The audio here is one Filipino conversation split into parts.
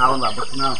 Hao vào bực nào.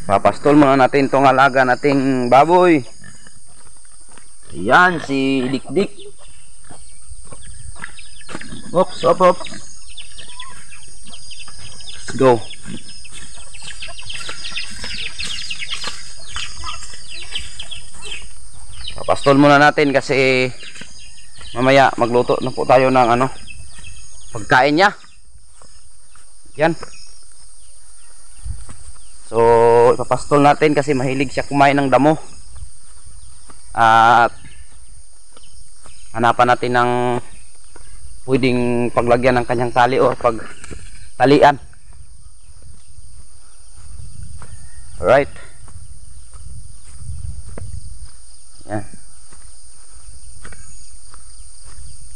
Papastol muna natin tong alaga nating baboy. Ayan, si Dikdik. Oops, oops. Let's go. Papastol muna natin kasi mamaya magluto na po tayo ng ano, pagkain niya. Yan. So, ipapastol natin kasi mahilig siya kumain ng damo. At hanapan natin ng pwedeng paglagyan ng kanyang tali o pagtalian. Alright. Yan.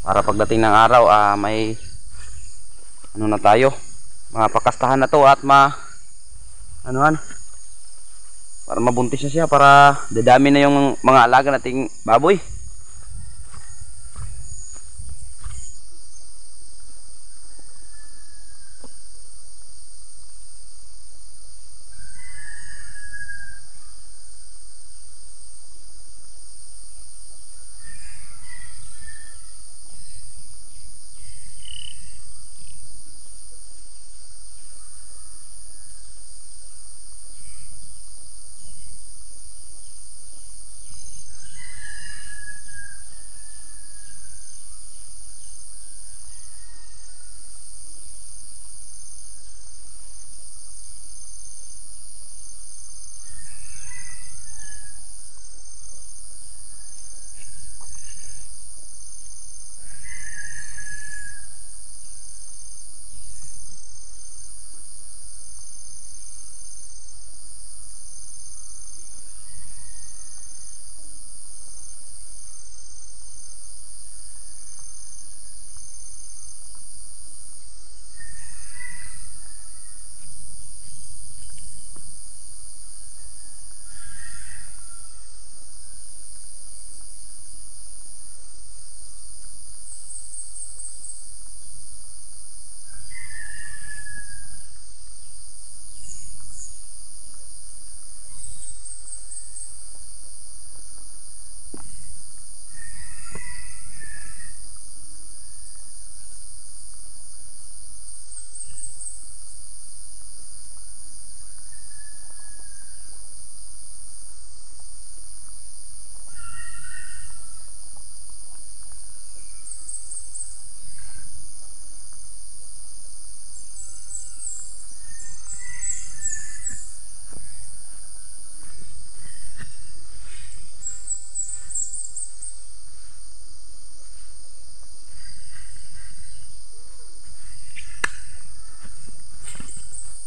Para pagdating ng araw, may ano na tayo, mapakastahan na to at para mabuntis na siya, para dadami na yung mga alaga nating baboy.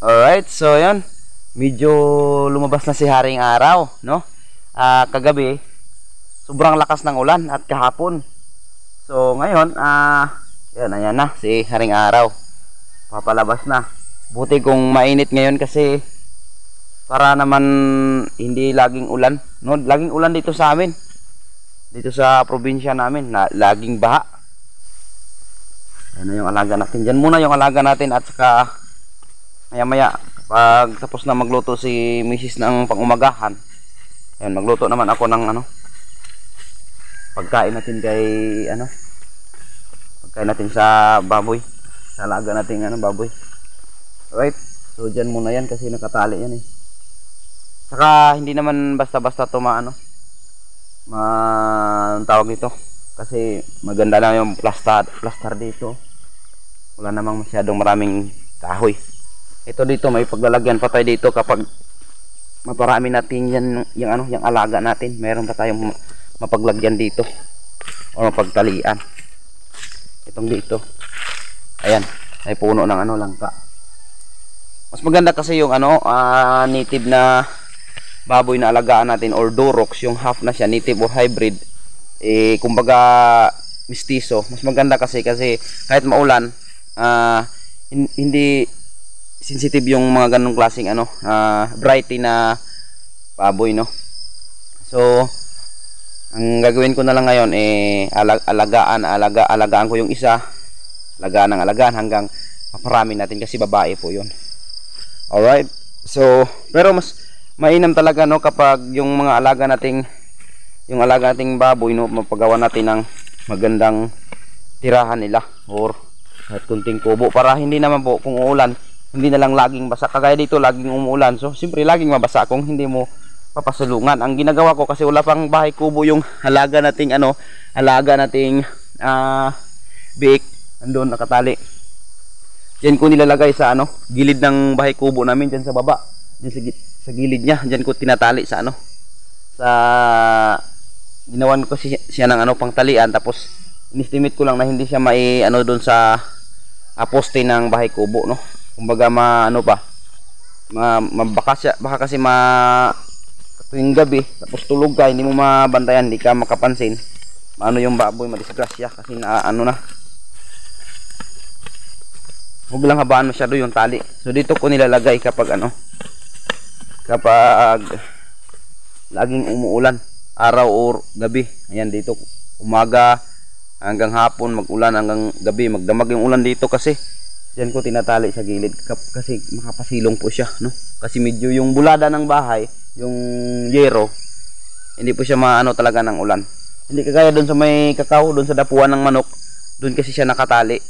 Alright, so yan, medyo lumabas na si Haring Araw, no? Kagabi sobrang lakas ng ulan at kahapon. So ngayon, yan, ayan na si Haring Araw, papalabas na. Buti kung mainit ngayon kasi para naman hindi laging ulan, no? Laging ulan dito sa amin, dito sa probinsya namin, na laging baha. Ayan na yung alaga natin. Diyan muna yung alaga natin at saka maya pag tapos na magluto si Mrs. ng pangumagahan, ayan, magluto naman ako ng pagkain natin pagkain natin sa baboy, sa alaga natin baboy. Alright, so dyan muna yan kasi nakatali yan eh. Saka hindi naman basta-basta to tawag dito kasi maganda lang yung plaster dito, wala namang masyadong maraming kahoy. Ito dito may paglalagyan pa tayo dito kapag maparami natin yung alaga natin, mayroon pa tayong mapaglagyan dito o mapagtalian. Itong dito, ayan, ay puno ng langka. Mas maganda kasi yung native na baboy na alagaan natin or durox, yung half na siya, native or hybrid, kumbaga mistiso. Mas maganda kasi kahit maulan, hindi sensitive yung mga ganong klaseng variety na baboy, no? So Ang gagawin ko na lang ngayon alagaan ko yung isa. Alagaan hanggang maparami natin kasi babae po 'yon. Alright. So, pero mas mainam talaga no kapag yung mga alaga nating baboy no, mapagawa natin ng magandang tirahan nila or kahit kunting kubo para hindi naman po kung uulan, hindi na lang laging basa. Kagaya dito laging umuulan. So, siyempre laging mabasa kung hindi mo papasulungan. Ang ginagawa ko kasi wala pang bahay kubo yung alaga nating biik, andun nakatali. Diyan ko nilalagay sa gilid ng bahay kubo namin diyan sa baba. Diyan sa gilid niya, diyan ko tinatali sa sa ginawan ko siya ng pangtalian, tapos inestimate ko lang na hindi siya mai doon sa poste ng bahay kubo no. Kumbaga baka kasi tuwing gabi tapos tulog ka, hindi mo mabantayan, hindi ka makapansin, yung baboy madisgrasya kasi huwag lang habaan masyado yung tali. So dito ko nilalagay kapag laging umuulan, araw or gabi. Ayan, dito umaga hanggang hapon magulan, hanggang gabi magdamag yung ulan dito kasi diyan ko tinatali sa gilid kasi makapasilong po siya no. Kasi medyo yung bulada ng bahay, yung yero, hindi po siya talaga ng ulan. Hindi kagaya doon sa may kakao, doon sa dapuan ng manok, doon kasi siya nakatali.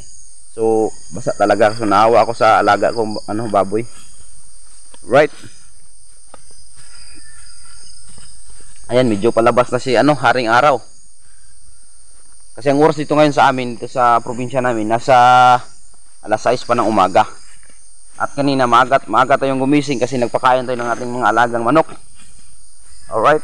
So basa talaga. So naawa ako sa alaga kong baboy. Right. Ayan, medyo palabas na si haring araw. Kasi ang oras dito ngayon sa amin, dito sa probinsya namin, nasa alas 6 pa ng umaga. At kanina maaga tayong gumising kasi nagpakain tayo ng ating mga alagang manok. Alright.